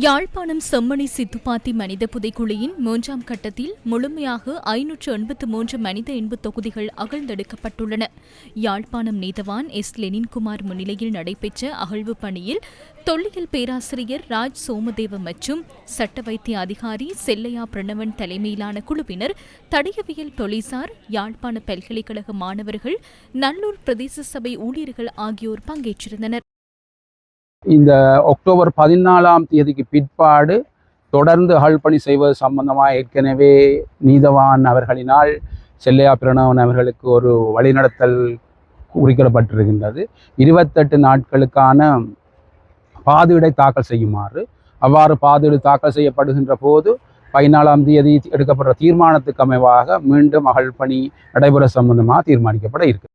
யாழ்ப்பாணம் செம்மணி சித்துப்பாத்தி மனித புதைக்குழியின் 3ஆம் கட்டத்தில் முழுமையாக 583 மனித எண்பு தொகுதிகள் அகழ்ந்தெடுக்கப்பட்டுள்ளன. யாழ்ப்பாணம் நீதவான் எஸ். லெனின்குமார் முன்னிலையில் நடைபெற்ற அகழ்வு பணியில் தொல்லியல் பேராசிரியர் ராஜ் சோமதேவ மற்றும் சட்ட வைத்திய அதிகாரி செல்லையா பிரணவன் தலைமையிலான குழுவினர், தடயவியல் போலீசார், யாழ்ப்பாண பல்கலைக்கழக மாணவர்கள், நல்லூர் பிரதேச சபை ஊழியர்கள் ஆகியோர் பங்கேற்றிருந்தனர். இந்த அக்டோபர் 14ஆம் தேதிக்கு பிற்பாடு தொடர்ந்து அகழ்பணி செய்வது சம்பந்தமாக ஏற்கனவே நீதவான் அவர்களினால் செல்லையா பிரணவன் அவர்களுக்கு ஒரு வழிநடத்தல் குறிப்பிடப்பட்டிருக்கின்றது. 28 நாட்களுக்கான பாதுகாப்பை தாக்கல் செய்யுமாறு. அவ்வாறு பாதுகாப்பு தாக்கல் செய்யப்படுகின்ற போது 14ஆம் தேதி எடுக்கப்படுற தீர்மானத்துக்கு அமைவாக மீண்டும் அகழ்பணி நடைபெற சம்பந்தமாக தீர்மானிக்கப்பட இருக்கு.